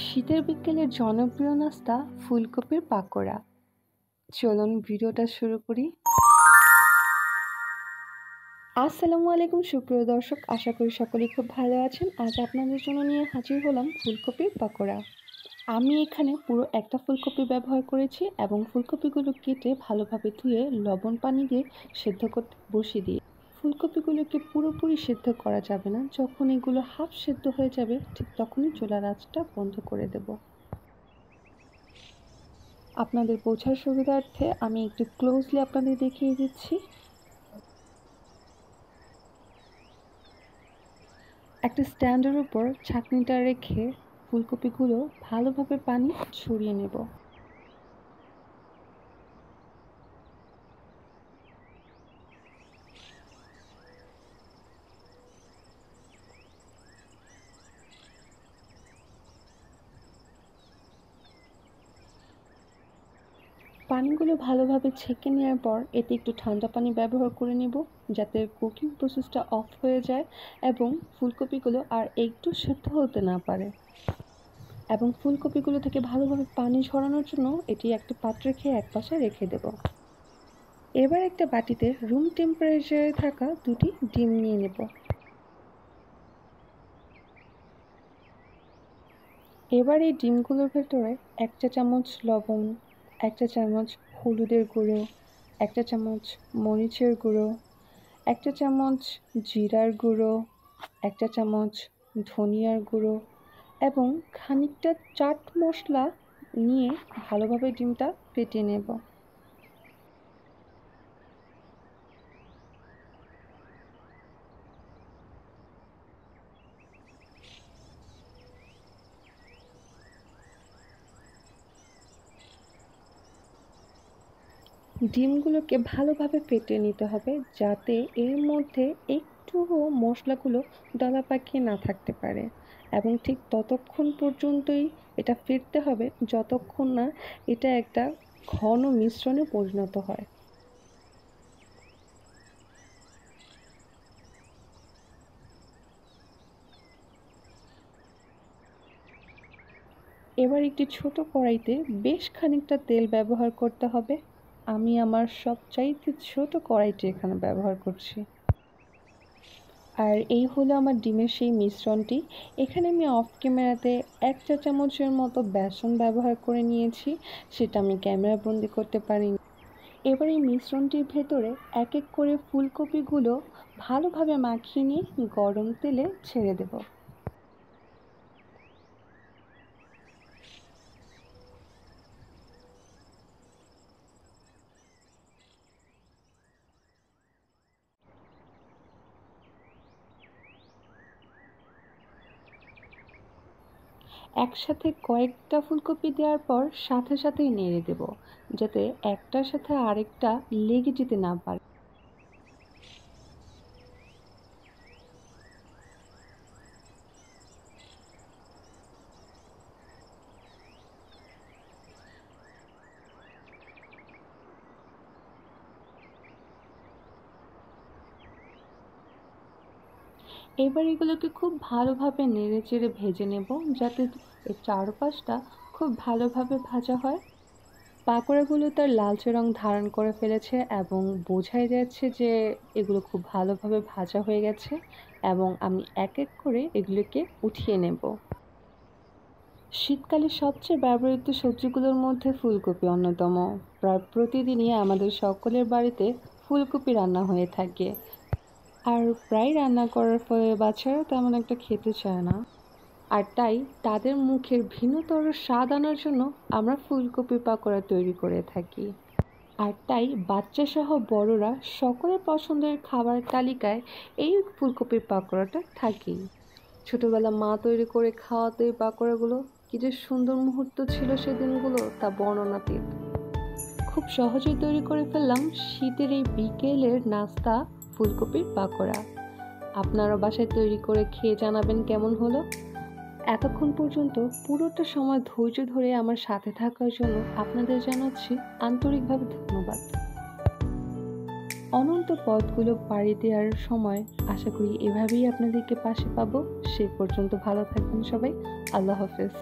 শীতের বিকেলের জনপ্রিয় নাস্তা ফুলকপির পাকোড়া। চলুন ভিডিওটা শুরু করি। আসসালামু আলাইকুম সুপ্রিয় দর্শক, আশা করি সকলেই খুব ভালো আছেন। আজ আপনাদের জন্য নিয়ে হাজির হলাম ফুলকপির পাকোড়া। আমি এখানে পুরো একটা ফুলকপি ব্যবহার করেছি এবং ফুলকপিগুলো কেটে ভালোভাবে ধুয়ে লবণ পানি দিয়ে সেদ্ধ করতে বসিয়ে দিই। ফুলকপিগুলোকে পুরোপুরি সেদ্ধ করা যাবে না, যখন এগুলো হাফ সেদ্ধ হয়ে যাবে ঠিক তখনই চুলার আঁচটা বন্ধ করে দেব। আপনাদের বোঝার সুবিধার্থে আমি একটু ক্লোজলি আপনাদের দেখিয়ে দিচ্ছি। একটা স্ট্যান্ডের উপর ছাঁকনিটা রেখে ফুলকপিগুলো ভালোভাবে পানি ছড়িয়ে নেব। পানিগুলো ভালোভাবে ছেঁকে নেওয়ার পর এতে একটু ঠান্ডা পানি ব্যবহার করে নেব, যাতে কুকিং প্রসেসটা অফ হয়ে যায় এবং ফুলকপিগুলো আর একটু সেদ্ধ হতে না পারে। এবং ফুলকপিগুলো থেকে ভালোভাবে পানি ঝরানোর জন্য এটি একটা পাত্রে খেয়ে একপাশে রেখে দেব। এবার একটা বাটিতে রুম টেম্পারেচারে থাকা দুটি ডিম নিয়ে নেব। এবার এই ডিমগুলোর ভেতরে 1 চা চামচ লবণ, 1 চা চামচ হলুদের গুঁড়ো, 1 চা চামচ মরিচের গুঁড়ো, 1 চা চামচ জিরার গুঁড়ো, 1 চা চামচ ধনিয়ার গুঁড়ো এবং খানিকটা চাট মশলা নিয়ে ভালোভাবে ডিমটা ফেটিয়ে নেব। ডিমগুলোকে ভালোভাবে ফেটিয়ে নিতে হবে, যাতে এর মধ্যে একটুও মশলাগুলো দলা পাকিয়ে না থাকতে পারে। এবং ঠিক ততক্ষণ পর্যন্তই এটা ফেটতে হবে যতক্ষণ না এটা একটা ঘন মিশ্রণে পরিণত হয়। এবার একটি ছোট কড়াইতে বেশ খানিকটা তেল ব্যবহার করতে হবে। আমি আমার সবচাইতে ছোট কড়াইটি এখানে ব্যবহার করছি। আর এই হলো আমার ডিমের সেই মিশ্রণটি। এখানে আমি অফ ক্যামেরাতে 1 চা চামচের মতো বেসন ব্যবহার করে নিয়েছি, সেটা আমি ক্যামেরা বন্দি করতে পারিনি। এবার এই মিশ্রণটির ভেতরে এক এক করে ফুলকপিগুলো ভালোভাবে মাখিয়ে নিয়ে গরম তেলে ছেড়ে দেব। একসাথে কয়েকটা ফুলকপি দেওয়ার পর সাথে সাথেই নেড়ে দেব, যাতে একটার সাথে আরেকটা লেগে যেতে না পারে। এবার এগুলোকে খুব ভালোভাবে নেড়ে চেড়ে ভেজে নেব, যাতে এর চারপাশটা খুব ভালোভাবে ভাজা হয়। পাকোড়াগুলো তার লালচে রং ধারণ করে ফেলেছে এবং বোঝাই যাচ্ছে যে এগুলো খুব ভালোভাবে ভাজা হয়ে গেছে। এবং আমি এক এক করে এগুলোকে উঠিয়ে নেব। শীতকালে সবচেয়ে ব্যবহৃত সবজিগুলোর মধ্যে ফুলকপি অন্যতম। প্রায় প্রতিদিনই আমাদের সকলের বাড়িতে ফুলকপি রান্না হয়ে থাকে। আর প্রায় রান্না করার ফলে বাচ্চারা তেমন একটা খেতে চায় না। আর তাই তাদের মুখের ভিন্নতর স্বাদ আনার জন্য আমরা ফুলকপি পাকোড়া তৈরি করে থাকি। আর তাই বাচ্চাসহ বড়রা সকলের পছন্দের খাবার তালিকায় এই ফুলকপির পাকোড়াটা থাকেই। ছোটবেলা মা তৈরি করে খাওয়াতে এই পাকোড়াগুলো কি যে সুন্দর মুহূর্ত ছিল সেদিনগুলো, তা বর্ণনাতীত। খুব সহজেই তৈরি করে ফেললাম শীতের এই বিকেলের নাস্তা ফুলকপির পাকোড়া। আপনারা বাসায় তৈরি করে খেয়ে জানাবেন কেমন হলো। এতক্ষণ পর্যন্ত পুরোটা সময় ধৈর্য ধরে আমার সাথে থাকার জন্য আপনাদের জানাচ্ছি আন্তরিকভাবে ধন্যবাদ। অনন্ত পথগুলো পাড়ি দেওয়ার সময় আশা করি এভাবেই আপনাদেরকে পাশে পাবো। সে পর্যন্ত ভালো থাকবেন সবাই। আল্লাহ হাফেজ।